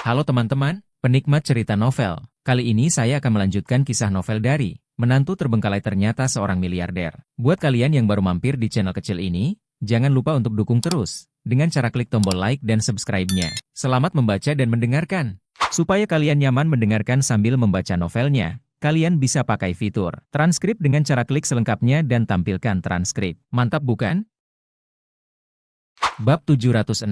Halo teman-teman, penikmat cerita novel. Kali ini saya akan melanjutkan kisah novel dari Menantu Terbengkalai Ternyata Seorang Miliarder. Buat kalian yang baru mampir di channel kecil ini, jangan lupa untuk dukung terus dengan cara klik tombol like dan subscribe-nya. Selamat membaca dan mendengarkan. Supaya kalian nyaman mendengarkan sambil membaca novelnya, kalian bisa pakai fitur transkrip dengan cara klik selengkapnya dan tampilkan transkrip. Mantap bukan? Bab 706.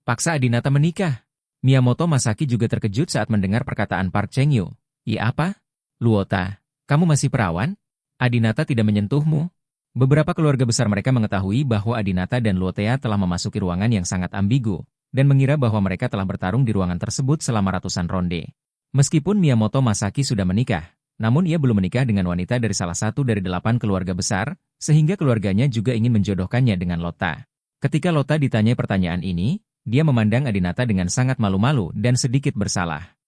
Paksa Adinata menikah. Miyamoto Masaki juga terkejut saat mendengar perkataan Park Cheng-yu. "Iya apa? Luota, kamu masih perawan? Adinata tidak menyentuhmu?" Beberapa keluarga besar mereka mengetahui bahwa Adinata dan Luotea telah memasuki ruangan yang sangat ambigu, dan mengira bahwa mereka telah bertarung di ruangan tersebut selama ratusan ronde. Meskipun Miyamoto Masaki sudah menikah, namun ia belum menikah dengan wanita dari salah satu dari 8 keluarga besar, sehingga keluarganya juga ingin menjodohkannya dengan Lota. Ketika Lota ditanyai pertanyaan ini, dia memandang Adinata dengan sangat malu-malu dan sedikit bersalah.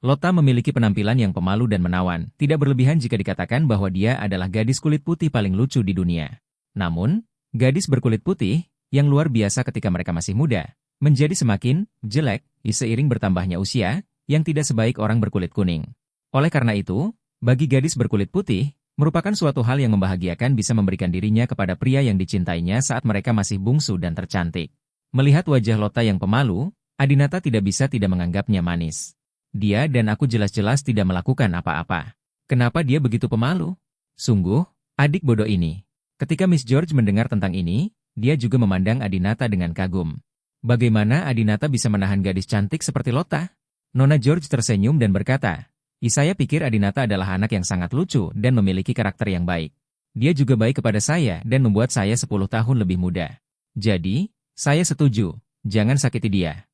Lota memiliki penampilan yang pemalu dan menawan, tidak berlebihan jika dikatakan bahwa dia adalah gadis kulit putih paling lucu di dunia. Namun, gadis berkulit putih, yang luar biasa ketika mereka masih muda, menjadi semakin jelek seiring bertambahnya usia, yang tidak sebaik orang berkulit kuning. Oleh karena itu, bagi gadis berkulit putih, merupakan suatu hal yang membahagiakan bisa memberikan dirinya kepada pria yang dicintainya saat mereka masih bungsu dan tercantik. Melihat wajah Lota yang pemalu, Adinata tidak bisa tidak menganggapnya manis. Dia dan aku jelas-jelas tidak melakukan apa-apa. Kenapa dia begitu pemalu? Sungguh, adik bodoh ini. Ketika Miss George mendengar tentang ini, dia juga memandang Adinata dengan kagum. Bagaimana Adinata bisa menahan gadis cantik seperti Lota? Nona George tersenyum dan berkata, saya pikir Adinata adalah anak yang sangat lucu dan memiliki karakter yang baik. Dia juga baik kepada saya dan membuat saya 10 tahun lebih muda. Jadi, saya setuju, jangan sakiti dia."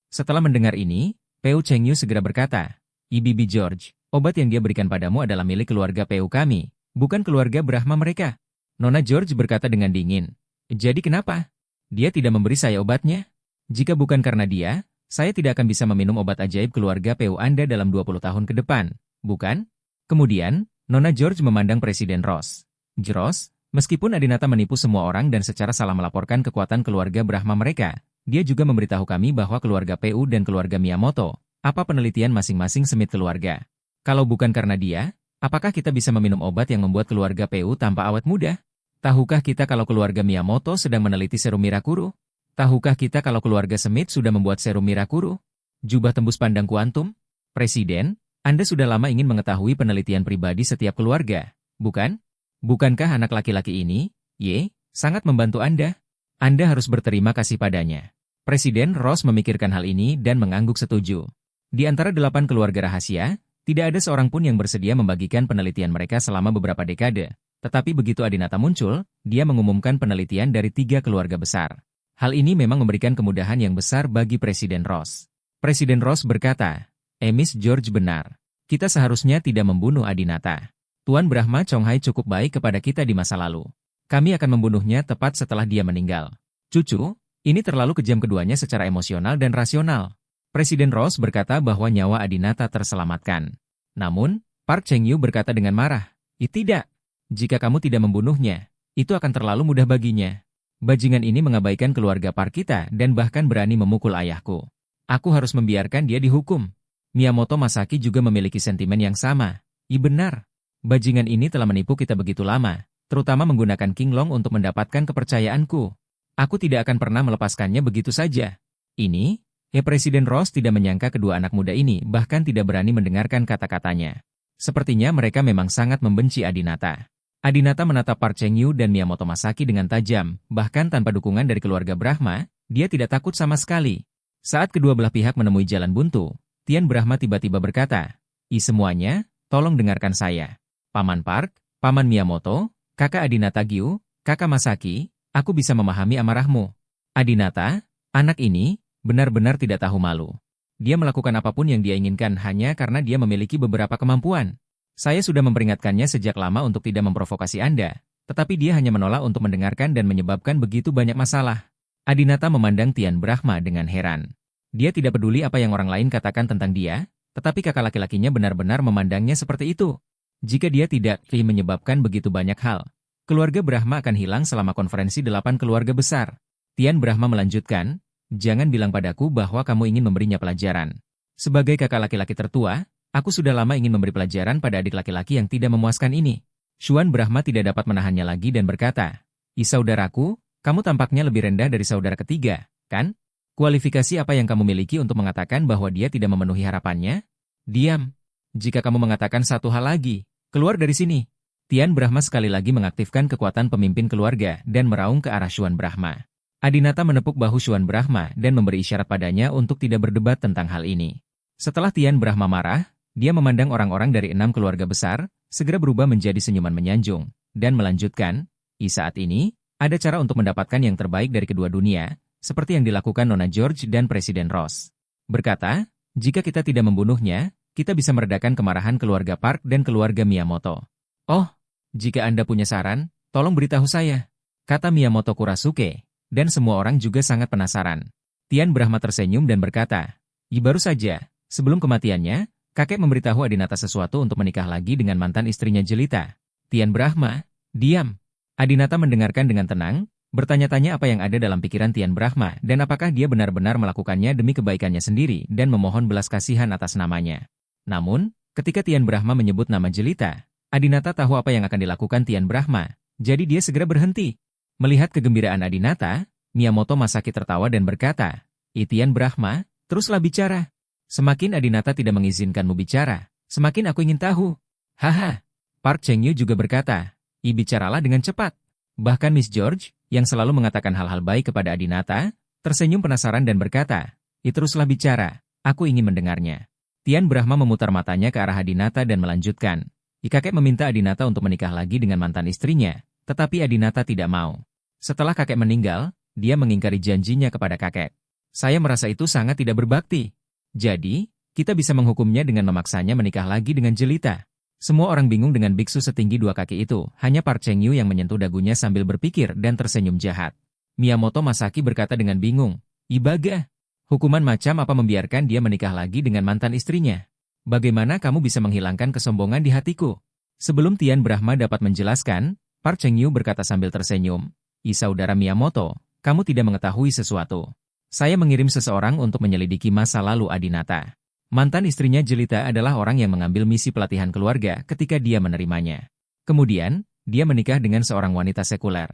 Setelah mendengar ini, Peu Cheng-yu segera berkata, "Bibi George, obat yang dia berikan padamu adalah milik keluarga Peu kami, bukan keluarga Brahma mereka." Nona George berkata dengan dingin, "Jadi kenapa? Dia tidak memberi saya obatnya? Jika bukan karena dia, saya tidak akan bisa meminum obat ajaib keluarga Peu Anda dalam 20 tahun ke depan, bukan?" Kemudian, Nona George memandang Presiden Ross. "Ross, meskipun Adinata menipu semua orang dan secara salah melaporkan kekuatan keluarga Brahma mereka, dia juga memberitahu kami bahwa keluarga Peu dan keluarga Miyamoto, apa penelitian masing-masing semit keluarga. Kalau bukan karena dia, apakah kita bisa meminum obat yang membuat keluarga Peu tanpa awet muda? Tahukah kita kalau keluarga Miyamoto sedang meneliti serum Mirakuru? Tahukah kita kalau keluarga Smith sudah membuat serum Mirakuru? Jubah tembus pandang kuantum? Presiden, Anda sudah lama ingin mengetahui penelitian pribadi setiap keluarga, bukan? Bukankah anak laki-laki ini, sangat membantu Anda? Anda harus berterima kasih padanya." Presiden Ross memikirkan hal ini dan mengangguk setuju. Di antara 8 keluarga rahasia, tidak ada seorang pun yang bersedia membagikan penelitian mereka selama beberapa dekade. Tetapi begitu Adinata muncul, dia mengumumkan penelitian dari 3 keluarga besar. Hal ini memang memberikan kemudahan yang besar bagi Presiden Ross. Presiden Ross berkata, "Miss George benar. Kita seharusnya tidak membunuh Adinata. Tuan Brahma Chonghai cukup baik kepada kita di masa lalu. Kami akan membunuhnya tepat setelah dia meninggal. Cucu, ini terlalu kejam keduanya secara emosional dan rasional." Presiden Ross berkata bahwa nyawa Adinata terselamatkan. Namun, Park Cheng-yu berkata dengan marah, "Tidak. Jika kamu tidak membunuhnya, itu akan terlalu mudah baginya. Bajingan ini mengabaikan keluarga Park kita dan bahkan berani memukul ayahku. Aku harus membiarkan dia dihukum." Miyamoto Masaki juga memiliki sentimen yang sama. Benar. Bajingan ini telah menipu kita begitu lama, terutama menggunakan King Long untuk mendapatkan kepercayaanku. Aku tidak akan pernah melepaskannya begitu saja." Presiden Ross tidak menyangka kedua anak muda ini bahkan tidak berani mendengarkan kata-katanya. Sepertinya mereka memang sangat membenci Adinata. Adinata menatap Park Cheng-yu dan Miyamoto Masaki dengan tajam, bahkan tanpa dukungan dari keluarga Brahma, dia tidak takut sama sekali. Saat kedua belah pihak menemui jalan buntu, Tian Brahma tiba-tiba berkata, Semuanya, tolong dengarkan saya. Paman Park, Paman Miyamoto, Kakak Adinata Gyu, Kakak Masaki, aku bisa memahami amarahmu. Adinata, anak ini, benar-benar tidak tahu malu. Dia melakukan apapun yang dia inginkan hanya karena dia memiliki beberapa kemampuan. Saya sudah memperingatkannya sejak lama untuk tidak memprovokasi Anda, tetapi dia hanya menolak untuk mendengarkan dan menyebabkan begitu banyak masalah. Adinata memandang Tian Brahma dengan heran. Dia tidak peduli apa yang orang lain katakan tentang dia, tetapi kakak laki-lakinya benar-benar memandangnya seperti itu. Jika dia tidak menyebabkan begitu banyak hal, keluarga Brahma akan hilang selama konferensi 8 keluarga besar. Tian Brahma melanjutkan, jangan bilang padaku bahwa kamu ingin memberinya pelajaran. Sebagai kakak laki-laki tertua, aku sudah lama ingin memberi pelajaran pada adik laki-laki yang tidak memuaskan ini. Syuan Brahma tidak dapat menahannya lagi dan berkata, saudaraku, kamu tampaknya lebih rendah dari saudara ketiga, kan? Kualifikasi apa yang kamu miliki untuk mengatakan bahwa dia tidak memenuhi harapannya? Diam. Jika kamu mengatakan satu hal lagi, keluar dari sini. Tian Brahma sekali lagi mengaktifkan kekuatan pemimpin keluarga dan meraung ke arah Syuan Brahma. Adinata menepuk bahu Syuan Brahma dan memberi isyarat padanya untuk tidak berdebat tentang hal ini. Setelah Tian Brahma marah, dia memandang orang-orang dari 6 keluarga besar, segera berubah menjadi senyuman menyanjung, dan melanjutkan, saat ini, ada cara untuk mendapatkan yang terbaik dari kedua dunia, seperti yang dilakukan Nona George dan Presiden Ross. Berkata, jika kita tidak membunuhnya, kita bisa meredakan kemarahan keluarga Park dan keluarga Miyamoto. Oh, jika Anda punya saran, tolong beritahu saya, kata Miyamoto Kurasuke, dan semua orang juga sangat penasaran. Tian Brahma tersenyum dan berkata, baru saja, sebelum kematiannya, kakek memberitahu Adinata sesuatu untuk menikah lagi dengan mantan istrinya jelita. Tian Brahma, diam. Adinata mendengarkan dengan tenang, bertanya-tanya apa yang ada dalam pikiran Tian Brahma dan apakah dia benar-benar melakukannya demi kebaikannya sendiri dan memohon belas kasihan atas namanya. Namun, ketika Tian Brahma menyebut nama jelita, Adinata tahu apa yang akan dilakukan Tian Brahma, jadi dia segera berhenti. Melihat kegembiraan Adinata, Miyamoto Masaki tertawa dan berkata, Tian Brahma, teruslah bicara. Semakin Adinata tidak mengizinkanmu bicara, semakin aku ingin tahu. Haha. Park Cheng-yu juga berkata, bicaralah dengan cepat. Bahkan Miss George, yang selalu mengatakan hal-hal baik kepada Adinata, tersenyum penasaran dan berkata, teruslah bicara, aku ingin mendengarnya. Tian Brahma memutar matanya ke arah Adinata dan melanjutkan, kakek meminta Adinata untuk menikah lagi dengan mantan istrinya, tetapi Adinata tidak mau. Setelah kakek meninggal, dia mengingkari janjinya kepada kakek. Saya merasa itu sangat tidak berbakti. Jadi, kita bisa menghukumnya dengan memaksanya menikah lagi dengan jelita. Semua orang bingung dengan biksu setinggi 2 kaki itu, hanya Park Cheng-yu yang menyentuh dagunya sambil berpikir dan tersenyum jahat. Miyamoto Masaki berkata dengan bingung, Baga, hukuman macam apa membiarkan dia menikah lagi dengan mantan istrinya? Bagaimana kamu bisa menghilangkan kesombongan di hatiku? Sebelum Tian Brahma dapat menjelaskan, Park Cheng-yu berkata sambil tersenyum, saudara Miyamoto, kamu tidak mengetahui sesuatu. Saya mengirim seseorang untuk menyelidiki masa lalu Adinata. Mantan istrinya jelita adalah orang yang mengambil misi pelatihan keluarga ketika dia menerimanya. Kemudian, dia menikah dengan seorang wanita sekuler.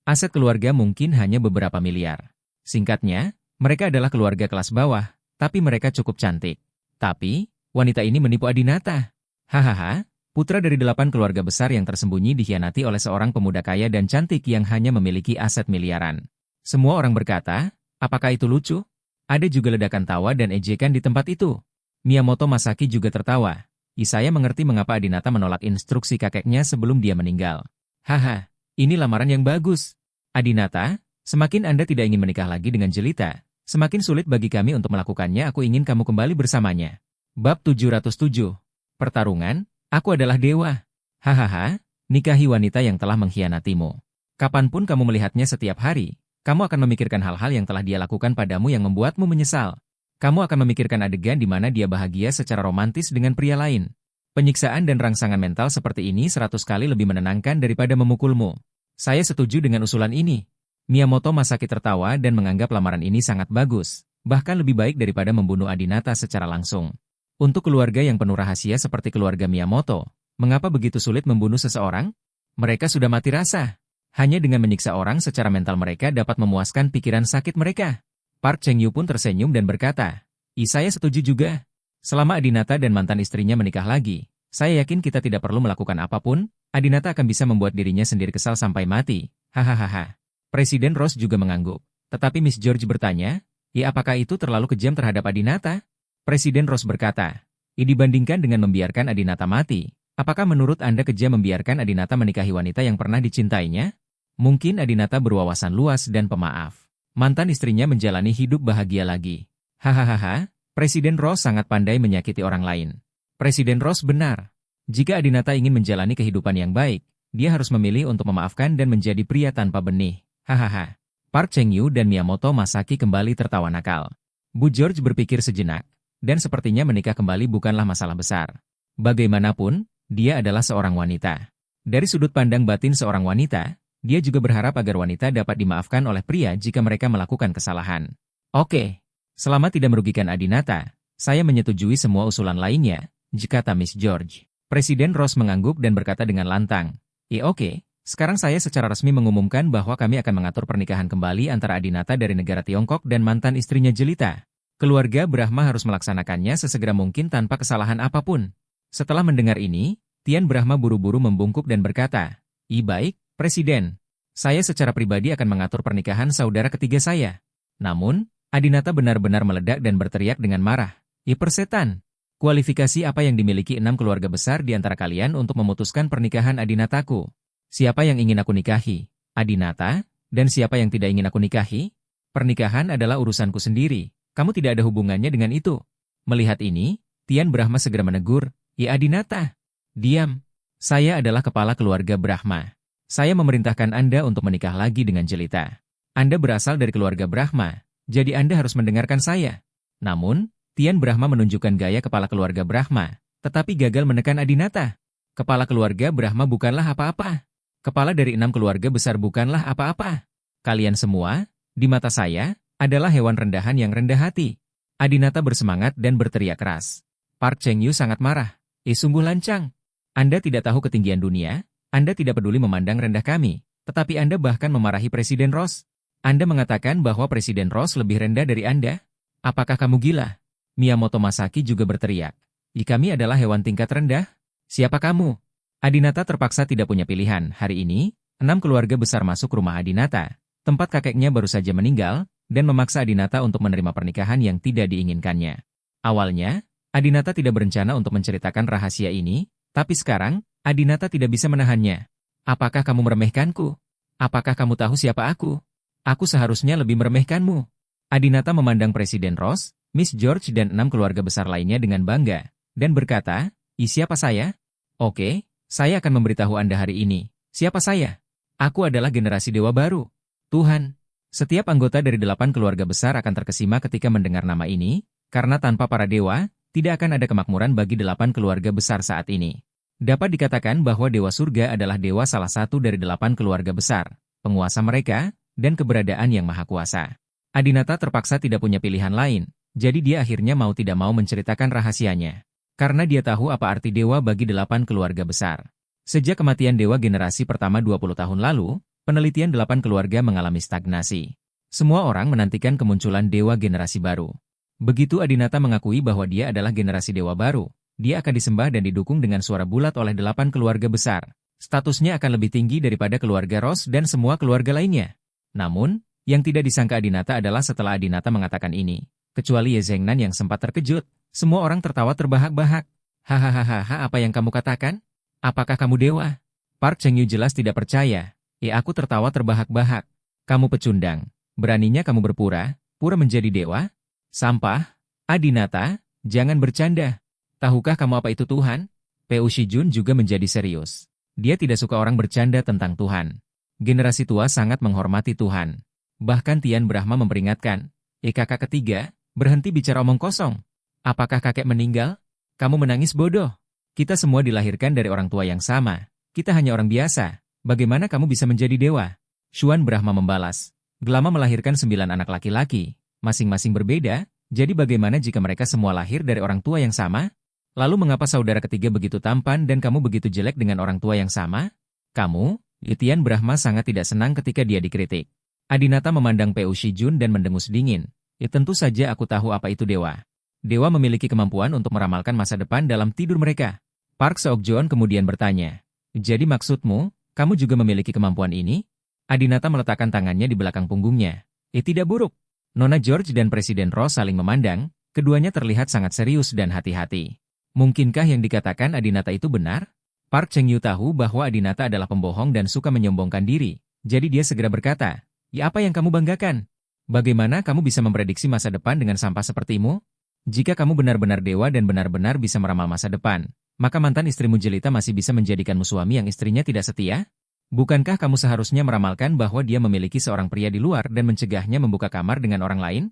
Aset keluarga mungkin hanya beberapa miliar. Singkatnya, mereka adalah keluarga kelas bawah, tapi mereka cukup cantik. Tapi, wanita ini menipu Adinata. Hahaha, putra dari 8 keluarga besar yang tersembunyi dikhianati oleh seorang pemuda kaya dan cantik yang hanya memiliki aset miliaran. Semua orang berkata, apakah itu lucu? Ada juga ledakan tawa dan ejekan di tempat itu. Miyamoto Masaki juga tertawa. Saya mengerti mengapa Adinata menolak instruksi kakeknya sebelum dia meninggal. Haha, ini lamaran yang bagus. Adinata, semakin Anda tidak ingin menikah lagi dengan jelita, semakin sulit bagi kami untuk melakukannya. Aku ingin kamu kembali bersamanya. Bab 707. Pertarungan, aku adalah dewa. Hahaha, nikahi wanita yang telah mengkhianatimu. Kapanpun kamu melihatnya setiap hari, kamu akan memikirkan hal-hal yang telah dia lakukan padamu yang membuatmu menyesal. Kamu akan memikirkan adegan di mana dia bahagia secara romantis dengan pria lain. Penyiksaan dan rangsangan mental seperti ini 100 kali lebih menenangkan daripada memukulmu. Saya setuju dengan usulan ini. Miyamoto Masaki tertawa dan menganggap lamaran ini sangat bagus, bahkan lebih baik daripada membunuh Adinata secara langsung. Untuk keluarga yang penuh rahasia seperti keluarga Miyamoto, mengapa begitu sulit membunuh seseorang? Mereka sudah mati rasa. Hanya dengan menyiksa orang secara mental mereka dapat memuaskan pikiran sakit mereka. Park Cheng-yu pun tersenyum dan berkata, saya setuju juga. Selama Adinata dan mantan istrinya menikah lagi, saya yakin kita tidak perlu melakukan apapun, Adinata akan bisa membuat dirinya sendiri kesal sampai mati. Hahaha. Presiden Ross juga mengangguk. Tetapi Miss George bertanya, apakah itu terlalu kejam terhadap Adinata? Presiden Ross berkata, dibandingkan dengan membiarkan Adinata mati, apakah menurut Anda kejam membiarkan Adinata menikahi wanita yang pernah dicintainya? Mungkin Adinata berwawasan luas dan pemaaf. Mantan istrinya menjalani hidup bahagia lagi. Hahaha, Presiden Ross sangat pandai menyakiti orang lain. Presiden Ross benar. Jika Adinata ingin menjalani kehidupan yang baik, dia harus memilih untuk memaafkan dan menjadi pria tanpa benih. Hahaha. Park Cheng-yu dan Miyamoto Masaki kembali tertawa nakal. Bu George berpikir sejenak, dan sepertinya menikah kembali bukanlah masalah besar. Bagaimanapun, dia adalah seorang wanita. Dari sudut pandang batin seorang wanita, dia juga berharap agar wanita dapat dimaafkan oleh pria jika mereka melakukan kesalahan. Oke, selama tidak merugikan Adinata, saya menyetujui semua usulan lainnya, kata Miss George. Presiden Ross mengangguk dan berkata dengan lantang, oke, sekarang saya secara resmi mengumumkan bahwa kami akan mengatur pernikahan kembali antara Adinata dari negara Tiongkok dan mantan istrinya Jelita. Keluarga Brahma harus melaksanakannya sesegera mungkin tanpa kesalahan apapun. Setelah mendengar ini, Tian Brahma buru-buru membungkuk dan berkata, baik, Presiden. Saya secara pribadi akan mengatur pernikahan saudara ketiga saya. Namun, Adinata benar-benar meledak dan berteriak dengan marah. Persetan. Kualifikasi apa yang dimiliki 6 keluarga besar di antara kalian untuk memutuskan pernikahan Adinataku? Siapa yang ingin aku nikahi? Adinata? Dan siapa yang tidak ingin aku nikahi? Pernikahan adalah urusanku sendiri. Kamu tidak ada hubungannya dengan itu. Melihat ini, Tian Brahma segera menegur, Adinata. Diam. Saya adalah kepala keluarga Brahma. Saya memerintahkan Anda untuk menikah lagi dengan Jelita. Anda berasal dari keluarga Brahma, jadi Anda harus mendengarkan saya. Namun, Tian Brahma menunjukkan gaya kepala keluarga Brahma, tetapi gagal menekan Adinata. Kepala keluarga Brahma bukanlah apa-apa. Kepala dari 6 keluarga besar bukanlah apa-apa. Kalian semua, di mata saya, adalah hewan rendahan yang rendah hati. Adinata bersemangat dan berteriak keras. Park Cheng-yu sangat marah. Sungguh lancang. Anda tidak tahu ketinggian dunia, Anda tidak peduli memandang rendah kami, tetapi Anda bahkan memarahi Presiden Ross. Anda mengatakan bahwa Presiden Ross lebih rendah dari Anda? Apakah kamu gila? Miyamoto Masaki juga berteriak. Kami adalah hewan tingkat rendah? Siapa kamu? Adinata terpaksa tidak punya pilihan. Hari ini, 6 keluarga besar masuk rumah Adinata, tempat kakeknya baru saja meninggal, dan memaksa Adinata untuk menerima pernikahan yang tidak diinginkannya. Awalnya, Adinata tidak berencana untuk menceritakan rahasia ini, tapi sekarang, Adinata tidak bisa menahannya. Apakah kamu meremehkanku? Apakah kamu tahu siapa aku? Aku seharusnya lebih meremehkanmu. Adinata memandang Presiden Ross, Miss George dan 6 keluarga besar lainnya dengan bangga, dan berkata, siapa saya? Oke, saya akan memberitahu Anda hari ini. Siapa saya? Aku adalah generasi dewa baru. Tuhan, setiap anggota dari 8 keluarga besar akan terkesima ketika mendengar nama ini, karena tanpa para dewa, tidak akan ada kemakmuran bagi 8 keluarga besar saat ini. Dapat dikatakan bahwa Dewa Surga adalah dewa salah satu dari 8 keluarga besar, penguasa mereka, dan keberadaan yang maha kuasa. Adinata terpaksa tidak punya pilihan lain. Jadi dia akhirnya mau tidak mau menceritakan rahasianya. Karena dia tahu apa arti dewa bagi 8 keluarga besar. Sejak kematian dewa generasi pertama 20 tahun lalu, penelitian 8 keluarga mengalami stagnasi. Semua orang menantikan kemunculan dewa generasi baru. Begitu Adinata mengakui bahwa dia adalah generasi dewa baru, dia akan disembah dan didukung dengan suara bulat oleh 8 keluarga besar. Statusnya akan lebih tinggi daripada keluarga Ross dan semua keluarga lainnya. Namun, yang tidak disangka Adinata adalah setelah Adinata mengatakan ini. Kecuali Ye Zhengnan yang sempat terkejut, semua orang tertawa terbahak-bahak. Hahaha, apa yang kamu katakan? Apakah kamu dewa? Park Cheng-yu jelas tidak percaya. Aku tertawa terbahak-bahak. Kamu pecundang. Beraninya kamu pura menjadi dewa? Sampah. Adinata, jangan bercanda. Tahukah kamu apa itu Tuhan? Peu Shijun juga menjadi serius. Dia tidak suka orang bercanda tentang Tuhan. Generasi tua sangat menghormati Tuhan. Bahkan Tian Brahma memperingatkan, kakak ketiga, berhenti bicara omong kosong. Apakah kakek meninggal? Kamu menangis bodoh. Kita semua dilahirkan dari orang tua yang sama. Kita hanya orang biasa. Bagaimana kamu bisa menjadi dewa? Xuan Brahma membalas. Gelama melahirkan 9 anak laki-laki. Masing-masing berbeda, jadi bagaimana jika mereka semua lahir dari orang tua yang sama? Lalu mengapa saudara ketiga begitu tampan dan kamu begitu jelek dengan orang tua yang sama? Kamu, Tian Brahma sangat tidak senang ketika dia dikritik. Adinata memandang Peu Shijun dan mendengus dingin. Tentu saja aku tahu apa itu dewa. Dewa memiliki kemampuan untuk meramalkan masa depan dalam tidur mereka. Park Seok-jeon kemudian bertanya, jadi maksudmu, kamu juga memiliki kemampuan ini? Adinata meletakkan tangannya di belakang punggungnya. Tidak buruk. Nona George dan Presiden Ross saling memandang, keduanya terlihat sangat serius dan hati-hati. Mungkinkah yang dikatakan Adinata itu benar? Park Cheng-yu tahu bahwa Adinata adalah pembohong dan suka menyombongkan diri, jadi dia segera berkata, apa yang kamu banggakan? Bagaimana kamu bisa memprediksi masa depan dengan sampah sepertimu? Jika kamu benar-benar dewa dan benar-benar bisa meramal masa depan, maka mantan istrimu Jelita masih bisa menjadikanmu suami yang istrinya tidak setia? Bukankah kamu seharusnya meramalkan bahwa dia memiliki seorang pria di luar dan mencegahnya membuka kamar dengan orang lain?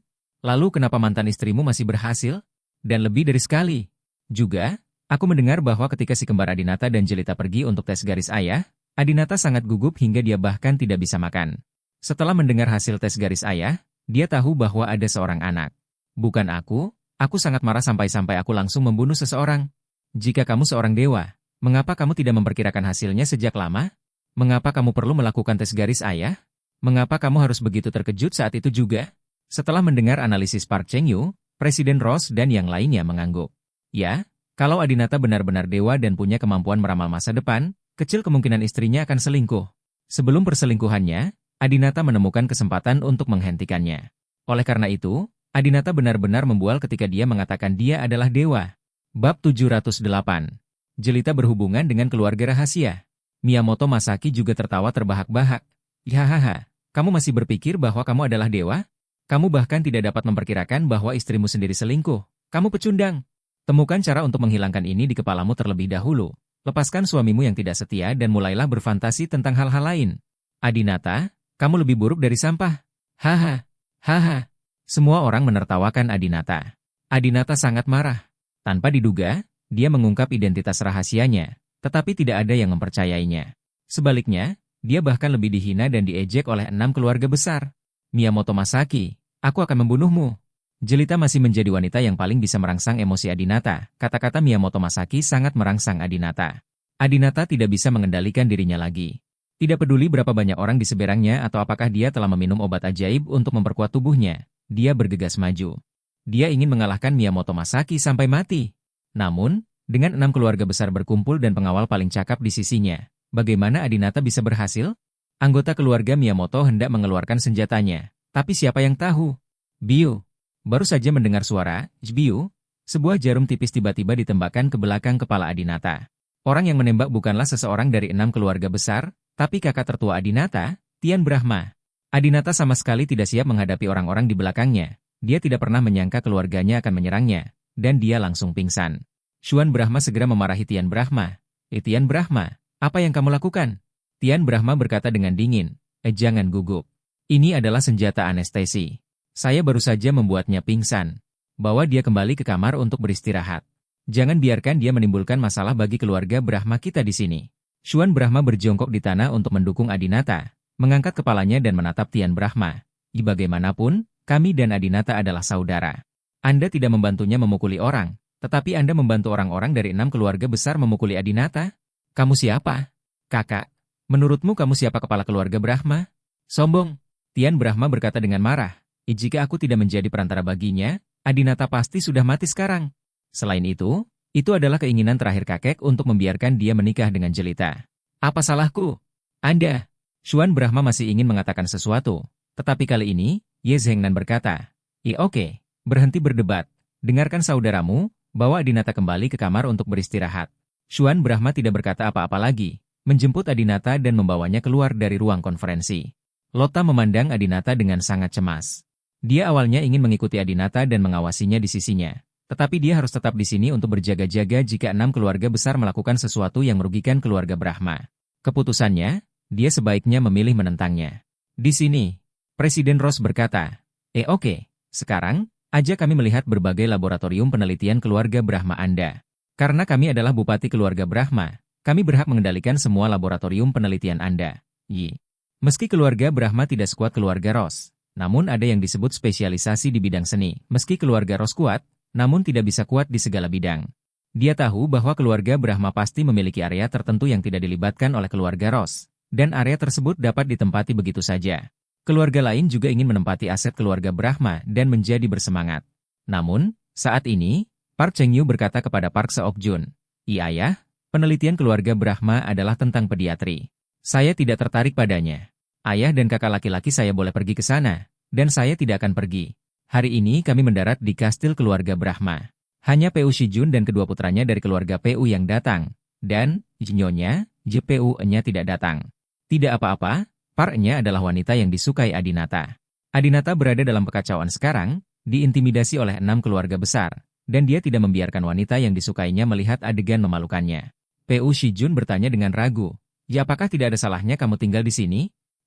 Lalu kenapa mantan istrimu masih berhasil? Dan lebih dari sekali. Juga, aku mendengar bahwa ketika si kembar Adinata dan Jelita pergi untuk tes garis ayah, Adinata sangat gugup hingga dia bahkan tidak bisa makan. Setelah mendengar hasil tes garis ayah, Dia tahu bahwa ada seorang anak. Bukan aku sangat marah sampai-sampai aku langsung membunuh seseorang. Jika kamu seorang dewa, mengapa kamu tidak memperkirakan hasilnya sejak lama? Mengapa kamu perlu melakukan tes garis ayah? Mengapa kamu harus begitu terkejut saat itu juga? Setelah mendengar analisis Park Cheng-yu, Presiden Ross dan yang lainnya mengangguk. Ya, kalau Adinata benar-benar dewa dan punya kemampuan meramal masa depan, kecil kemungkinan istrinya akan selingkuh. Sebelum perselingkuhannya, Adinata menemukan kesempatan untuk menghentikannya. Oleh karena itu, Adinata benar-benar membual ketika dia mengatakan dia adalah dewa. Bab 708. Jelita berhubungan dengan keluarga rahasia. Miyamoto Masaki juga tertawa terbahak-bahak. Hahaha, kamu masih berpikir bahwa kamu adalah dewa? Kamu bahkan tidak dapat memperkirakan bahwa istrimu sendiri selingkuh. Kamu pecundang. Temukan cara untuk menghilangkan ini di kepalamu terlebih dahulu. Lepaskan suamimu yang tidak setia dan mulailah berfantasi tentang hal-hal lain. Adinata, kamu lebih buruk dari sampah. Haha, haha. Semua orang menertawakan Adinata. Adinata sangat marah. Tanpa diduga, dia mengungkap identitas rahasianya, tetapi tidak ada yang mempercayainya. Sebaliknya, dia bahkan lebih dihina dan diejek oleh 6 keluarga besar. Miyamoto Masaki, aku akan membunuhmu. Jelita masih menjadi wanita yang paling bisa merangsang emosi Adinata. Kata-kata Miyamoto Masaki sangat merangsang Adinata. Adinata tidak bisa mengendalikan dirinya lagi. Tidak peduli berapa banyak orang di seberangnya atau apakah dia telah meminum obat ajaib untuk memperkuat tubuhnya, dia bergegas maju. Dia ingin mengalahkan Miyamoto Masaki sampai mati. Namun, dengan 6 keluarga besar berkumpul dan pengawal paling cakap di sisinya, bagaimana Adinata bisa berhasil? Anggota keluarga Miyamoto hendak mengeluarkan senjatanya, tapi siapa yang tahu? Biu. Baru saja mendengar suara, Biu, sebuah jarum tipis tiba-tiba ditembakkan ke belakang kepala Adinata. Orang yang menembak bukanlah seseorang dari 6 keluarga besar, tapi kakak tertua Adinata, Tian Brahma. Adinata sama sekali tidak siap menghadapi orang-orang di belakangnya. Dia tidak pernah menyangka keluarganya akan menyerangnya, dan dia langsung pingsan. Xuan Brahma segera memarahi Tian Brahma. Tian Brahma, apa yang kamu lakukan? Tian Brahma berkata dengan dingin, jangan gugup. Ini adalah senjata anestesi. Saya baru saja membuatnya pingsan. Bawa dia kembali ke kamar untuk beristirahat. Jangan biarkan dia menimbulkan masalah bagi keluarga Brahma kita di sini. Xuan Brahma berjongkok di tanah untuk mendukung Adinata, mengangkat kepalanya dan menatap Tian Brahma. Bagaimanapun, kami dan Adinata adalah saudara. Anda tidak membantunya memukuli orang, tetapi Anda membantu orang-orang dari 6 keluarga besar memukuli Adinata? Kamu siapa? Kakak, menurutmu kamu siapa kepala keluarga Brahma? Sombong. Tian Brahma berkata dengan marah. Jika aku tidak menjadi perantara baginya, Adinata pasti sudah mati sekarang. Selain itu adalah keinginan terakhir kakek untuk membiarkan dia menikah dengan Jelita. Apa salahku? Anda. Xuan Brahma masih ingin mengatakan sesuatu, tetapi kali ini, Ye Zhengnan berkata, oke, berhenti berdebat. Dengarkan saudaramu, bawa Adinata kembali ke kamar untuk beristirahat. Xuan Brahma tidak berkata apa-apa lagi, menjemput Adinata dan membawanya keluar dari ruang konferensi. Lota memandang Adinata dengan sangat cemas. Dia awalnya ingin mengikuti Adinata dan mengawasinya di sisinya. Tetapi dia harus tetap di sini untuk berjaga-jaga jika 6 keluarga besar melakukan sesuatu yang merugikan keluarga Brahma. Keputusannya, dia sebaiknya memilih menentangnya. Di sini, Presiden Ross berkata, oke, sekarang, ajak kami melihat berbagai laboratorium penelitian keluarga Brahma Anda. Karena kami adalah bupati keluarga Brahma, kami berhak mengendalikan semua laboratorium penelitian Anda. Meski keluarga Brahma tidak sekuat keluarga Ross, namun ada yang disebut spesialisasi di bidang seni. Meski keluarga Ross kuat, namun tidak bisa kuat di segala bidang. Dia tahu bahwa keluarga Brahma pasti memiliki area tertentu yang tidak dilibatkan oleh keluarga Ross, dan area tersebut dapat ditempati begitu saja. Keluarga lain juga ingin menempati aset keluarga Brahma dan menjadi bersemangat. Namun, saat ini, Park Cheng-yu berkata kepada Park Seok-jun, Ayah, penelitian keluarga Brahma adalah tentang pediatri. Saya tidak tertarik padanya. Ayah dan kakak laki-laki saya boleh pergi ke sana, dan saya tidak akan pergi. Hari ini kami mendarat di kastil keluarga Brahma. Hanya Pu Shijun dan kedua putranya dari keluarga Pu yang datang, dan Nyonya, Pu-nya tidak datang. Tidak apa-apa, Park-nya adalah wanita yang disukai Adinata. Adinata berada dalam kekacauan sekarang, diintimidasi oleh 6 keluarga besar, dan dia tidak membiarkan wanita yang disukainya melihat adegan memalukannya. Pu Shijun bertanya dengan ragu, apakah tidak ada salahnya kamu tinggal di sini?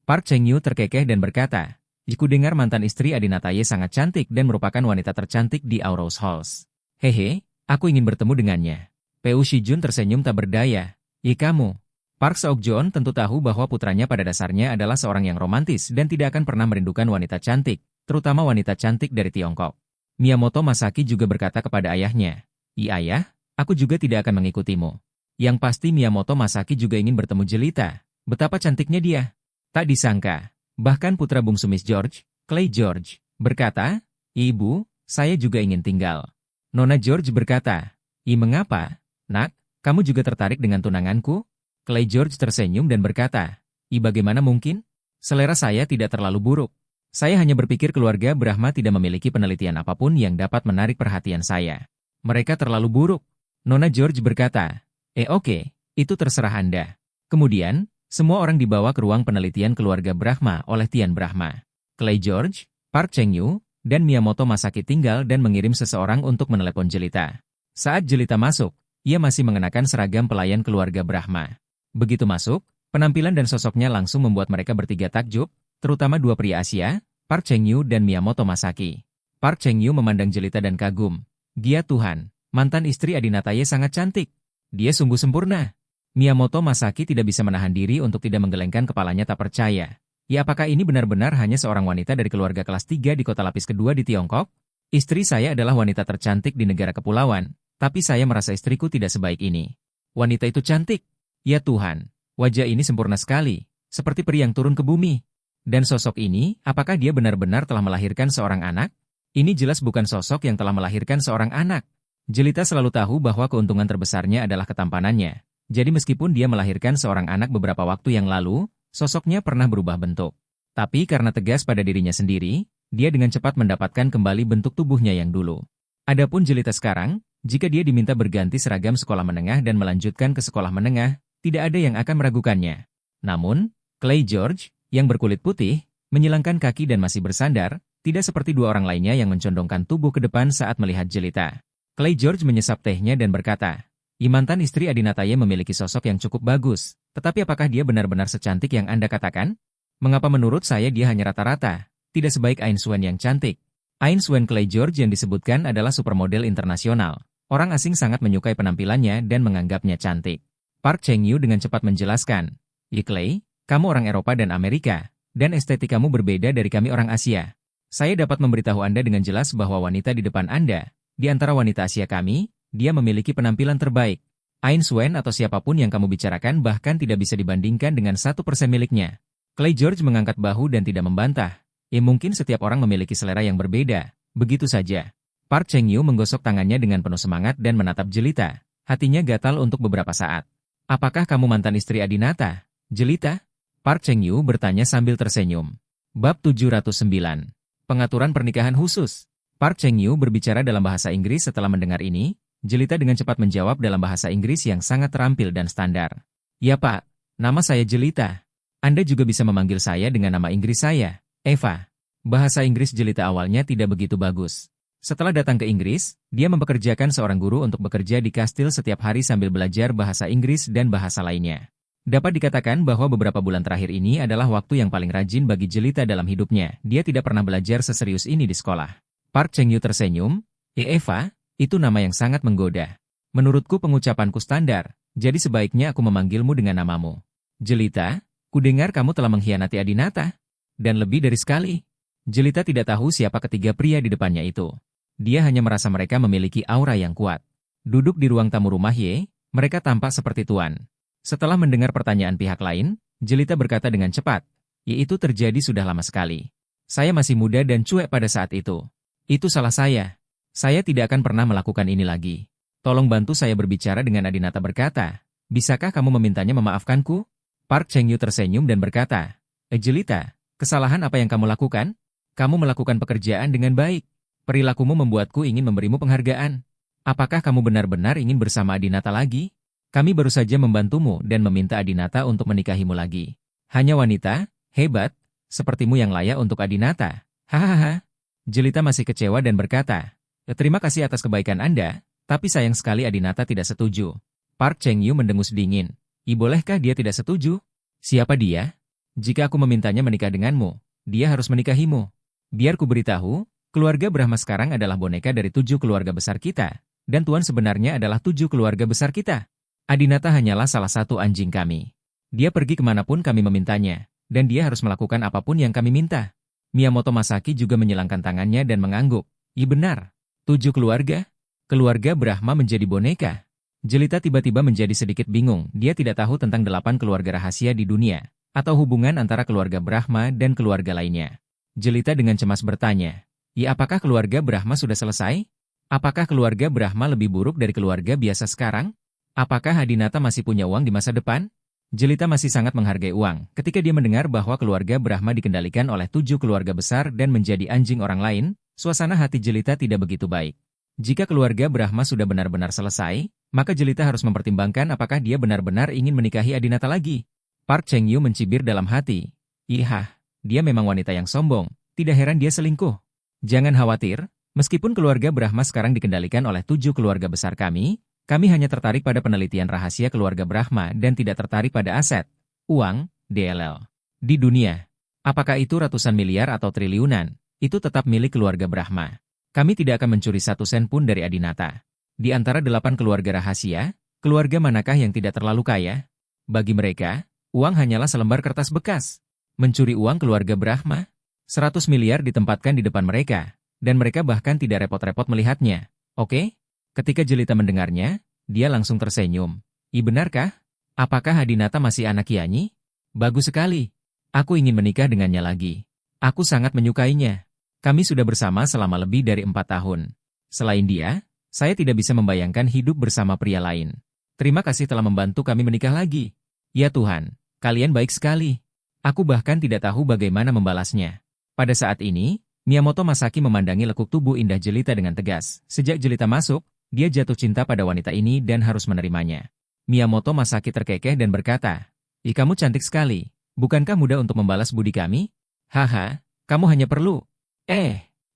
Park Cheng-yu terkekeh dan berkata, Ku dengar mantan istri Adinata Ye sangat cantik dan merupakan wanita tercantik di Aurous Halls. Hehe, aku ingin bertemu dengannya. Pu Shijun tersenyum tak berdaya. Kamu. Park Seok-jun tentu tahu bahwa putranya pada dasarnya adalah seorang yang romantis dan tidak akan pernah merindukan wanita cantik, terutama wanita cantik dari Tiongkok. Miyamoto Masaki juga berkata kepada ayahnya, ayah, aku juga tidak akan mengikutimu. Yang pasti Miyamoto Masaki juga ingin bertemu Jelita. Betapa cantiknya dia. Tak disangka, bahkan putra bungsu Miss George, Clay George, berkata, Ibu, saya juga ingin tinggal. Nona George berkata, mengapa? Nak, kamu juga tertarik dengan tunanganku? Clay George tersenyum dan berkata, bagaimana mungkin? Selera saya tidak terlalu buruk. Saya hanya berpikir keluarga Brahma tidak memiliki penelitian apapun yang dapat menarik perhatian saya. Mereka terlalu buruk. Nona George berkata, oke, itu terserah Anda. Kemudian, semua orang dibawa ke ruang penelitian keluarga Brahma oleh Tian Brahma. Clay George, Park Cheng-yu, dan Miyamoto Masaki tinggal dan mengirim seseorang untuk menelepon Jelita. Saat Jelita masuk, ia masih mengenakan seragam pelayan keluarga Brahma. Begitu masuk, penampilan dan sosoknya langsung membuat mereka bertiga takjub, terutama dua pria Asia, Park Cheng-yu dan Miyamoto Masaki. Park Cheng-yu memandang Jelita dan kagum. Dia Tuhan, mantan istri Adinata Ye sangat cantik. Dia sungguh sempurna. Miyamoto Masaki tidak bisa menahan diri untuk tidak menggelengkan kepalanya tak percaya. Apakah ini benar-benar hanya seorang wanita dari keluarga kelas 3 di kota lapis kedua di Tiongkok? Istri saya adalah wanita tercantik di negara kepulauan, tapi saya merasa istriku tidak sebaik ini. Wanita itu cantik. Ya Tuhan, wajah ini sempurna sekali, seperti peri yang turun ke bumi. Dan sosok ini, apakah dia benar-benar telah melahirkan seorang anak? Ini jelas bukan sosok yang telah melahirkan seorang anak. Jelita selalu tahu bahwa keuntungan terbesarnya adalah ketampanannya. Jadi meskipun dia melahirkan seorang anak beberapa waktu yang lalu, sosoknya pernah berubah bentuk. Tapi karena tegas pada dirinya sendiri, dia dengan cepat mendapatkan kembali bentuk tubuhnya yang dulu. Adapun Jelita sekarang, jika dia diminta berganti seragam sekolah menengah dan melanjutkan ke sekolah menengah, tidak ada yang akan meragukannya. Namun, Clay George, yang berkulit putih, menyilangkan kaki dan masih bersandar, tidak seperti dua orang lainnya yang mencondongkan tubuh ke depan saat melihat Jelita. Clay George menyesap tehnya dan berkata, mantan istri Adinata Ye memiliki sosok yang cukup bagus, tetapi apakah dia benar-benar secantik yang Anda katakan? Mengapa menurut saya dia hanya rata-rata, tidak sebaik Ain Swen yang cantik? Ain Swen Clay George yang disebutkan adalah supermodel internasional. Orang asing sangat menyukai penampilannya dan menganggapnya cantik. Park Cheng-yu dengan cepat menjelaskan, Clay, kamu orang Eropa dan Amerika, dan estetika kamu berbeda dari kami orang Asia. Saya dapat memberitahu Anda dengan jelas bahwa wanita di depan Anda, di antara wanita Asia kami, dia memiliki penampilan terbaik. Ain Swen atau siapapun yang kamu bicarakan bahkan tidak bisa dibandingkan dengan 1% miliknya. Clay George mengangkat bahu dan tidak membantah. Mungkin setiap orang memiliki selera yang berbeda. Begitu saja. Park Cheng-yu menggosok tangannya dengan penuh semangat dan menatap Jelita. Hatinya gatal untuk beberapa saat. Apakah kamu mantan istri Adinata? Jelita? Park Cheng-yu bertanya sambil tersenyum. Bab 709. Pengaturan pernikahan khusus. Park Cheng-yu berbicara dalam bahasa Inggris setelah mendengar ini. Jelita dengan cepat menjawab dalam bahasa Inggris yang sangat terampil dan standar. Ya Pak, nama saya Jelita. Anda juga bisa memanggil saya dengan nama Inggris saya, Eva. Bahasa Inggris Jelita awalnya tidak begitu bagus. Setelah datang ke Inggris, dia mempekerjakan seorang guru untuk bekerja di kastil setiap hari sambil belajar bahasa Inggris dan bahasa lainnya. Dapat dikatakan bahwa beberapa bulan terakhir ini adalah waktu yang paling rajin bagi Jelita dalam hidupnya. Dia tidak pernah belajar seserius ini di sekolah. Park Cheng-yu tersenyum. Eva? Itu nama yang sangat menggoda. Menurutku pengucapanku standar, jadi sebaiknya aku memanggilmu dengan namamu. Jelita, kudengar kamu telah mengkhianati Adinata. Dan lebih dari sekali. Jelita tidak tahu siapa ketiga pria di depannya itu. Dia hanya merasa mereka memiliki aura yang kuat. Duduk di ruang tamu rumah Ye, mereka tampak seperti tuan. Setelah mendengar pertanyaan pihak lain, Jelita berkata dengan cepat, itu terjadi sudah lama sekali. Saya masih muda dan cuek pada saat itu. Itu salah saya. Saya tidak akan pernah melakukan ini lagi. Tolong bantu saya berbicara dengan Adinata berkata, bisakah kamu memintanya memaafkanku? Park Cheng-yu tersenyum dan berkata, Jelita, kesalahan apa yang kamu lakukan? Kamu melakukan pekerjaan dengan baik. Perilakumu membuatku ingin memberimu penghargaan. Apakah kamu benar-benar ingin bersama Adinata lagi? Kami baru saja membantumu dan meminta Adinata untuk menikahimu lagi. Hanya wanita, hebat, sepertimu yang layak untuk Adinata. Hahaha. Jelita masih kecewa dan berkata, terima kasih atas kebaikan Anda, tapi sayang sekali Adinata tidak setuju. Park Cheng-yu mendengus dingin. Bolehkah dia tidak setuju? Siapa dia? Jika aku memintanya menikah denganmu, dia harus menikahimu. Biar ku beritahu, keluarga Brahma sekarang adalah boneka dari 7 keluarga besar kita, dan Tuan sebenarnya adalah 7 keluarga besar kita. Adinata hanyalah salah satu anjing kami. Dia pergi kemanapun kami memintanya, dan dia harus melakukan apapun yang kami minta. Miyamoto Masaki juga menyilangkan tangannya dan mengangguk. Iya benar. 7 keluarga? Keluarga Brahma menjadi boneka. Jelita tiba-tiba menjadi sedikit bingung. Dia tidak tahu tentang 8 keluarga rahasia di dunia, atau hubungan antara keluarga Brahma dan keluarga lainnya. Jelita dengan cemas bertanya, "Ya, apakah keluarga Brahma sudah selesai? Apakah keluarga Brahma lebih buruk dari keluarga biasa sekarang? Apakah Adinata masih punya uang di masa depan?" Jelita masih sangat menghargai uang ketika dia mendengar bahwa keluarga Brahma dikendalikan oleh 7 keluarga besar dan menjadi anjing orang lain. Suasana hati Jelita tidak begitu baik. Jika keluarga Brahma sudah benar-benar selesai, maka Jelita harus mempertimbangkan apakah dia benar-benar ingin menikahi Adinata lagi. Park Cheng-yu mencibir dalam hati. Ihah, dia memang wanita yang sombong, tidak heran dia selingkuh. Jangan khawatir, meskipun keluarga Brahma sekarang dikendalikan oleh 7 keluarga besar kami hanya tertarik pada penelitian rahasia keluarga Brahma dan tidak tertarik pada aset, uang, DLL. Di dunia, apakah itu ratusan miliar atau triliunan, itu tetap milik keluarga Brahma. Kami tidak akan mencuri 1 sen pun dari Adinata. Di antara 8 keluarga rahasia, keluarga manakah yang tidak terlalu kaya? Bagi mereka, uang hanyalah selembar kertas bekas. Mencuri uang keluarga Brahma? 100 miliar ditempatkan di depan mereka, dan mereka bahkan tidak repot-repot melihatnya. Oke? Ketika Jelita mendengarnya, dia langsung tersenyum. Benarkah? Apakah Adinata masih anak Yanyi? Bagus sekali. Aku ingin menikah dengannya lagi. Aku sangat menyukainya. Kami sudah bersama selama lebih dari 4 tahun. Selain dia, saya tidak bisa membayangkan hidup bersama pria lain. Terima kasih telah membantu kami menikah lagi. Ya Tuhan, kalian baik sekali. Aku bahkan tidak tahu bagaimana membalasnya. Pada saat ini, Miyamoto Masaki memandangi lekuk tubuh indah Jelita dengan tegas. Sejak Jelita masuk, dia jatuh cinta pada wanita ini dan harus menerimanya. Miyamoto Masaki terkekeh dan berkata, kamu cantik sekali. Bukankah mudah untuk membalas budi kami? Haha, kamu hanya perlu.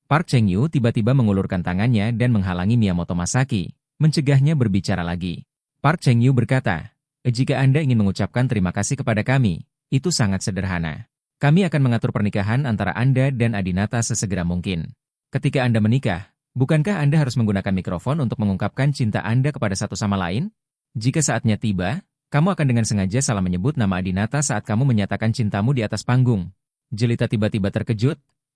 Park Cheng-yu tiba-tiba mengulurkan tangannya dan menghalangi Miyamoto Masaki, mencegahnya berbicara lagi. Park Cheng-yu berkata, jika Anda ingin mengucapkan terima kasih kepada kami, itu sangat sederhana. Kami akan mengatur pernikahan antara Anda dan Adinata sesegera mungkin. Ketika Anda menikah, bukankah Anda harus menggunakan mikrofon untuk mengungkapkan cinta Anda kepada satu sama lain? Jika saatnya tiba, kamu akan dengan sengaja salah menyebut nama Adinata saat kamu menyatakan cintamu di atas panggung. Jelita tiba-tiba terkejut.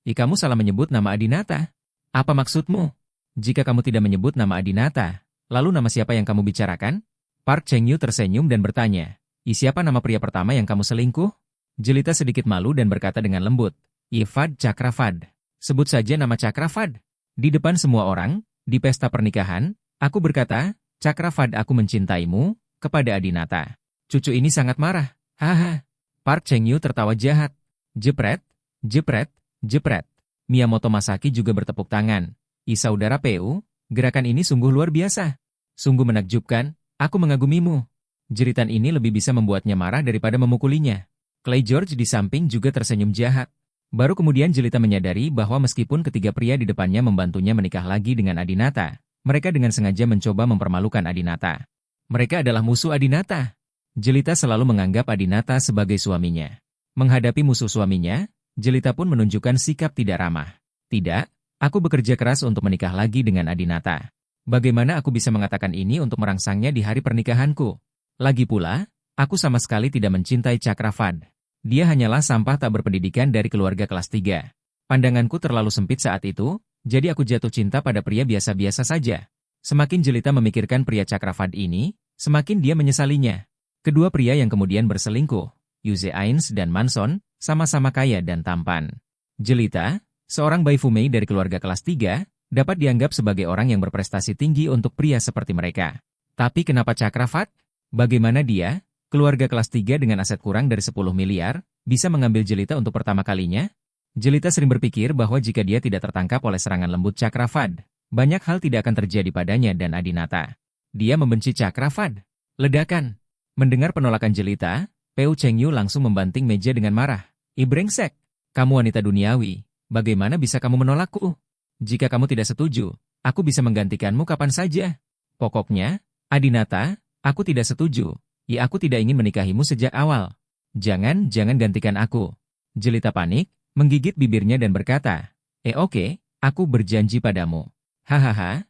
Kamu salah menyebut nama Adinata. Apa maksudmu? Jika kamu tidak menyebut nama Adinata, lalu nama siapa yang kamu bicarakan? Park Cheng-yu tersenyum dan bertanya, siapa nama pria pertama yang kamu selingkuh? Jelita sedikit malu dan berkata dengan lembut, Fad Chakrafad. Sebut saja nama Chakrafad. Di depan semua orang, di pesta pernikahan, aku berkata, Chakrafad aku mencintaimu, kepada Adinata. Cucu ini sangat marah. Haha. Park Cheng-yu tertawa jahat. Jepret, jepret, jepret. Miyamoto Masaki juga bertepuk tangan. Saudara PU, gerakan ini sungguh luar biasa. Sungguh menakjubkan, aku mengagumimu. Jeritan ini lebih bisa membuatnya marah daripada memukulinya. Clay George di samping juga tersenyum jahat. Baru kemudian Jelita menyadari bahwa meskipun ketiga pria di depannya membantunya menikah lagi dengan Adinata, mereka dengan sengaja mencoba mempermalukan Adinata. Mereka adalah musuh Adinata. Jelita selalu menganggap Adinata sebagai suaminya. Menghadapi musuh suaminya, Jelita pun menunjukkan sikap tidak ramah. Tidak, aku bekerja keras untuk menikah lagi dengan Adinata. Bagaimana aku bisa mengatakan ini untuk merangsangnya di hari pernikahanku? Lagi pula, aku sama sekali tidak mencintai Chakrafad. Dia hanyalah sampah tak berpendidikan dari keluarga kelas 3. Pandanganku terlalu sempit saat itu, jadi aku jatuh cinta pada pria biasa-biasa saja. Semakin Jelita memikirkan pria Chakrafad ini, semakin dia menyesalinya. Kedua pria yang kemudian berselingkuh, Yuze Ains dan Manson, sama-sama kaya dan tampan. Jelita, seorang Baifumei dari keluarga kelas 3, dapat dianggap sebagai orang yang berprestasi tinggi untuk pria seperti mereka. Tapi kenapa Chakrafad? Bagaimana dia, keluarga kelas 3 dengan aset kurang dari 10 miliar, bisa mengambil Jelita untuk pertama kalinya? Jelita sering berpikir bahwa jika dia tidak tertangkap oleh serangan lembut Chakrafad, banyak hal tidak akan terjadi padanya dan Adinata. Dia membenci Chakrafad. Ledakan. Mendengar penolakan Jelita, Peu Cheng-yu langsung membanting meja dengan marah. Brengsek, kamu wanita duniawi, bagaimana bisa kamu menolakku? Jika kamu tidak setuju, aku bisa menggantikanmu kapan saja. Pokoknya, Adinata, aku tidak setuju. Aku tidak ingin menikahimu sejak awal. Jangan gantikan aku. Jelita panik, menggigit bibirnya dan berkata, oke, aku berjanji padamu. Hahaha,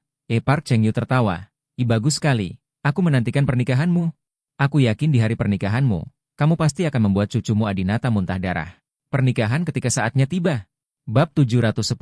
Park Cheng-yu tertawa. Bagus sekali, aku menantikan pernikahanmu. Aku yakin di hari pernikahanmu, kamu pasti akan membuat cucumu Adinata muntah darah. Pernikahan ketika saatnya tiba. Bab 710.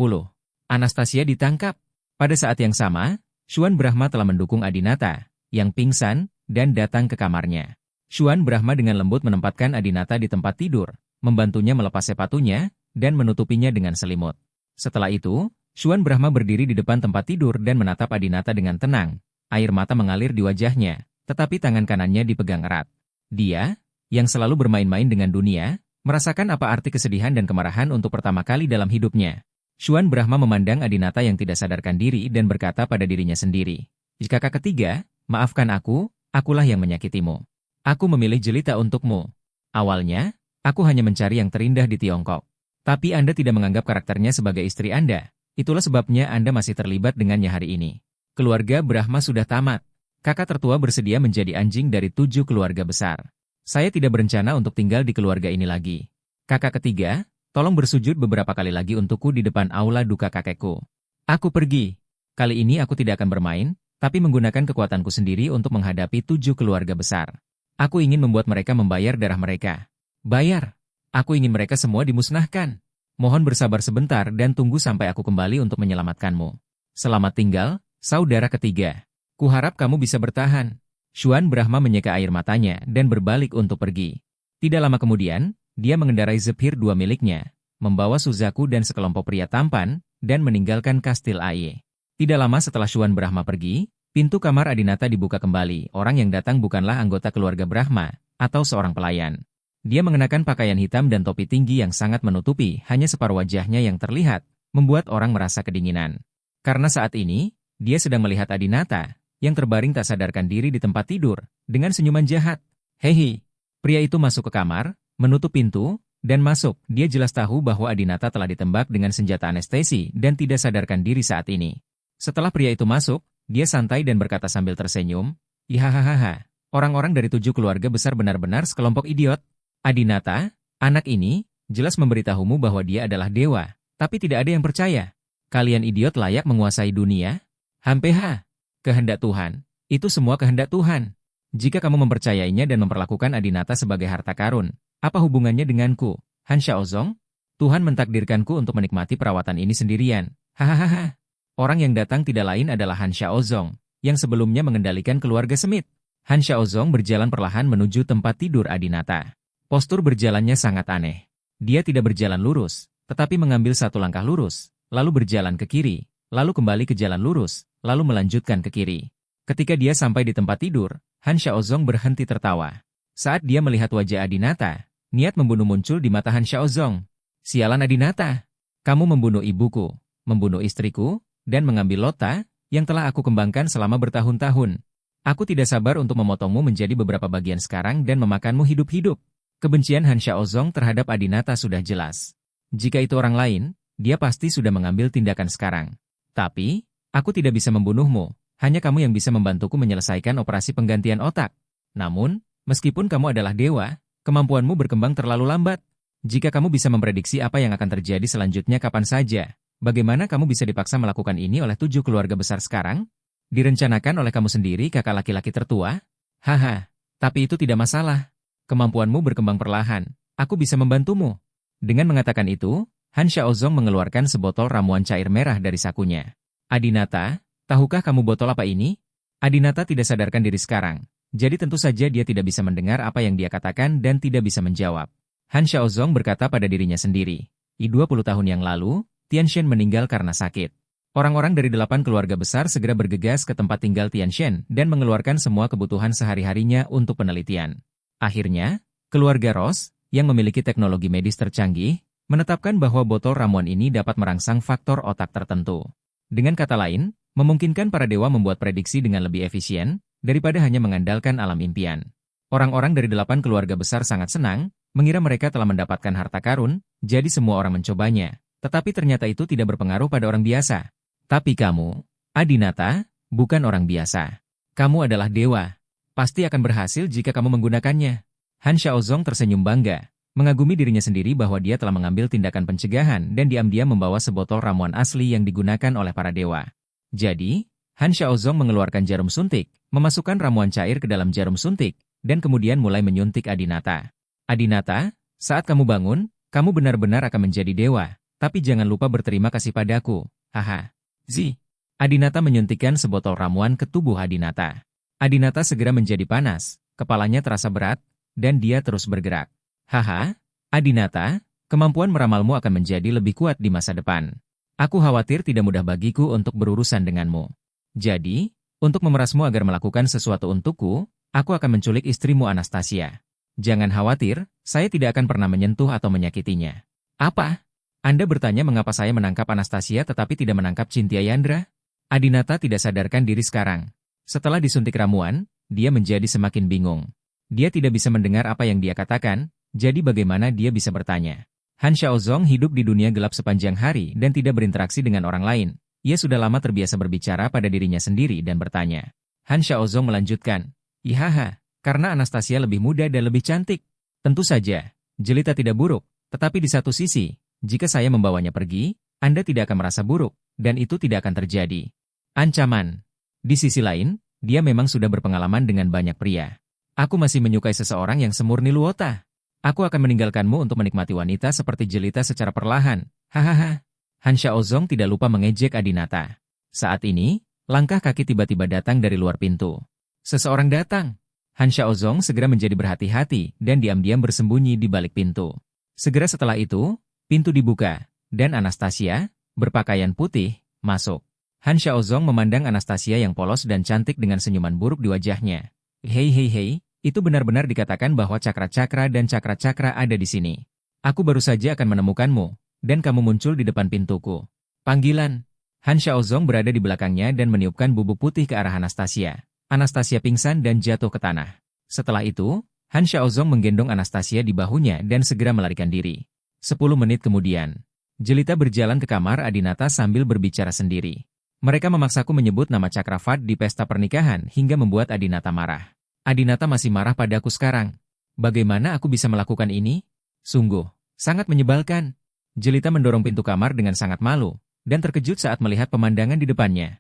Anastasia ditangkap. Pada saat yang sama, Xuan Brahma telah mendukung Adinata, yang pingsan, dan datang ke kamarnya. Xuan Brahma dengan lembut menempatkan Adinata di tempat tidur, membantunya melepas sepatunya, dan menutupinya dengan selimut. Setelah itu, Xuan Brahma berdiri di depan tempat tidur dan menatap Adinata dengan tenang. Air mata mengalir di wajahnya, tetapi tangan kanannya dipegang erat. Dia, yang selalu bermain-main dengan dunia, merasakan apa arti kesedihan dan kemarahan untuk pertama kali dalam hidupnya. Xuan Brahma memandang Adinata yang tidak sadarkan diri dan berkata pada dirinya sendiri, "Jika kakak ketiga, maafkan akulah yang menyakitimu. Aku memilih jelita untukmu. Awalnya, aku hanya mencari yang terindah di Tiongkok. Tapi Anda tidak menganggap karakternya sebagai istri Anda. Itulah sebabnya Anda masih terlibat dengannya hari ini. Keluarga Brahma sudah tamat. Kakak tertua bersedia menjadi anjing dari 7 keluarga besar. Saya tidak berencana untuk tinggal di keluarga ini lagi. Kakak ketiga, tolong bersujud beberapa kali lagi untukku di depan aula duka kakekku. Aku pergi. Kali ini aku tidak akan bermain, tapi menggunakan kekuatanku sendiri untuk menghadapi 7 keluarga besar. Aku ingin membuat mereka membayar darah mereka. Bayar. Aku ingin mereka semua dimusnahkan. Mohon bersabar sebentar dan tunggu sampai aku kembali untuk menyelamatkanmu. Selamat tinggal, saudara ketiga. Kuharap kamu bisa bertahan." Xuan Brahma menyeka air matanya dan berbalik untuk pergi. Tidak lama kemudian, dia mengendarai Zephyr 2 miliknya, membawa Suzaku dan sekelompok pria tampan, dan meninggalkan kastil Aye. Tidak lama setelah Xuan Brahma pergi, pintu kamar Adinata dibuka kembali. Orang yang datang bukanlah anggota keluarga Brahma, atau seorang pelayan. Dia mengenakan pakaian hitam dan topi tinggi yang sangat menutupi hanya separuh wajahnya yang terlihat, membuat orang merasa kedinginan. Karena saat ini, dia sedang melihat Adinata, yang terbaring tak sadarkan diri di tempat tidur, dengan senyuman jahat. "Hehe." Pria itu masuk ke kamar, menutup pintu, dan masuk. Dia jelas tahu bahwa Adinata telah ditembak dengan senjata anestesi dan tidak sadarkan diri saat ini. Setelah pria itu masuk, dia santai dan berkata sambil tersenyum, "Ihahaha, orang-orang dari 7 keluarga besar benar-benar sekelompok idiot. Adinata, anak ini, jelas memberitahumu bahwa dia adalah dewa, tapi tidak ada yang percaya. Kalian idiot layak menguasai dunia? Hampeha. Kehendak Tuhan. Itu semua kehendak Tuhan. Jika kamu mempercayainya dan memperlakukan Adinata sebagai harta karun, apa hubungannya denganku, Han Xiaozong? Tuhan mentakdirkanku untuk menikmati perawatan ini sendirian. Hahaha." Orang yang datang tidak lain adalah Han Xiaozong, yang sebelumnya mengendalikan keluarga Smith. Han Xiaozong berjalan perlahan menuju tempat tidur Adinata. Postur berjalannya sangat aneh. Dia tidak berjalan lurus, tetapi mengambil satu langkah lurus, lalu berjalan ke kiri, lalu kembali ke jalan lurus, lalu melanjutkan ke kiri. Ketika dia sampai di tempat tidur, Han Xiaozong berhenti tertawa. Saat dia melihat wajah Adinata, niat membunuh muncul di mata Han Xiaozong. "Sialan Adinata, kamu membunuh ibuku, membunuh istriku, dan mengambil Lota, yang telah aku kembangkan selama bertahun-tahun. Aku tidak sabar untuk memotongmu menjadi beberapa bagian sekarang dan memakanmu hidup-hidup." Kebencian Han Xiaozong terhadap Adinata sudah jelas. Jika itu orang lain, dia pasti sudah mengambil tindakan sekarang. "Tapi, aku tidak bisa membunuhmu, hanya kamu yang bisa membantuku menyelesaikan operasi penggantian otak. Namun, meskipun kamu adalah dewa, kemampuanmu berkembang terlalu lambat. Jika kamu bisa memprediksi apa yang akan terjadi selanjutnya kapan saja, bagaimana kamu bisa dipaksa melakukan ini oleh 7 keluarga besar sekarang? Direncanakan oleh kamu sendiri kakak laki-laki tertua? Haha, tapi itu tidak masalah. Kemampuanmu berkembang perlahan, aku bisa membantumu." Dengan mengatakan itu, Han Xiaozong mengeluarkan sebotol ramuan cair merah dari sakunya. "Adinata, tahukah kamu botol apa ini?" Adinata tidak sadarkan diri sekarang, jadi tentu saja dia tidak bisa mendengar apa yang dia katakan dan tidak bisa menjawab. Han Xiaozong berkata pada dirinya sendiri, 20 tahun yang lalu, Tianxian meninggal karena sakit. Orang-orang dari 8 keluarga besar segera bergegas ke tempat tinggal Tianxian dan mengeluarkan semua kebutuhan sehari-harinya untuk penelitian. Akhirnya, keluarga Ross, yang memiliki teknologi medis tercanggih, menetapkan bahwa botol ramuan ini dapat merangsang faktor otak tertentu. Dengan kata lain, memungkinkan para dewa membuat prediksi dengan lebih efisien, daripada hanya mengandalkan alam impian. Orang-orang dari 8 keluarga besar sangat senang, mengira mereka telah mendapatkan harta karun, jadi semua orang mencobanya. Tetapi ternyata itu tidak berpengaruh pada orang biasa. "Tapi kamu, Adinata, bukan orang biasa. Kamu adalah dewa. Pasti akan berhasil jika kamu menggunakannya." Han Xiaozong tersenyum bangga, mengagumi dirinya sendiri bahwa dia telah mengambil tindakan pencegahan dan diam-diam membawa sebotol ramuan asli yang digunakan oleh para dewa. Jadi, Han Xiaozong mengeluarkan jarum suntik, memasukkan ramuan cair ke dalam jarum suntik, dan kemudian mulai menyuntik Adinata. "Adinata, saat kamu bangun, kamu benar-benar akan menjadi dewa. Tapi jangan lupa berterima kasih padaku, haha. Zi. Adinata menyuntikkan sebotol ramuan ke tubuh Adinata. Adinata segera menjadi panas, kepalanya terasa berat, dan dia terus bergerak. Haha, Adinata, kemampuan meramalmu akan menjadi lebih kuat di masa depan. Aku khawatir tidak mudah bagiku untuk berurusan denganmu. Jadi, untuk memerasmu agar melakukan sesuatu untukku, aku akan menculik istrimu Anastasia. Jangan khawatir, saya tidak akan pernah menyentuh atau menyakitinya. Apa? Anda bertanya mengapa saya menangkap Anastasia tetapi tidak menangkap Cynthia Yandra? Adinata tidak sadarkan diri sekarang. Setelah disuntik ramuan, dia menjadi semakin bingung. Dia tidak bisa mendengar apa yang dia katakan, jadi bagaimana dia bisa bertanya? Han Xiaozong hidup di dunia gelap sepanjang hari dan tidak berinteraksi dengan orang lain. Ia sudah lama terbiasa berbicara pada dirinya sendiri dan bertanya. Han Xiaozong melanjutkan, "Ihaha, karena Anastasia lebih muda dan lebih cantik. Tentu saja, jelita tidak buruk, tetapi di satu sisi, jika saya membawanya pergi, Anda tidak akan merasa buruk, dan itu tidak akan terjadi." Ancaman. Di sisi lain, dia memang sudah berpengalaman dengan banyak pria. Aku masih menyukai seseorang yang semurni Luota. Aku akan meninggalkanmu untuk menikmati wanita seperti jelita secara perlahan. Hahaha. Han Xiaozong tidak lupa mengejek Adinata. Saat ini, langkah kaki tiba-tiba datang dari luar pintu. Seseorang datang. Han Xiaozong segera menjadi berhati-hati dan diam-diam bersembunyi di balik pintu. Segera setelah itu, pintu dibuka, dan Anastasia, berpakaian putih, masuk. Han Xiaozong memandang Anastasia yang polos dan cantik dengan senyuman buruk di wajahnya. Hei hei hei, itu benar-benar dikatakan bahwa cakra-cakra dan cakra-cakra ada di sini. Aku baru saja akan menemukanmu, dan kamu muncul di depan pintuku. Panggilan. Han Xiaozong berada di belakangnya dan meniupkan bubuk putih ke arah Anastasia. Anastasia pingsan dan jatuh ke tanah. Setelah itu, Han Xiaozong menggendong Anastasia di bahunya dan segera melarikan diri. 10 menit kemudian, jelita berjalan ke kamar Adinata sambil berbicara sendiri. Mereka memaksaku menyebut nama Cakravad di pesta pernikahan hingga membuat Adinata marah. Adinata masih marah padaku sekarang. Bagaimana aku bisa melakukan ini? Sungguh, sangat menyebalkan. Jelita mendorong pintu kamar dengan sangat malu, dan terkejut saat melihat pemandangan di depannya.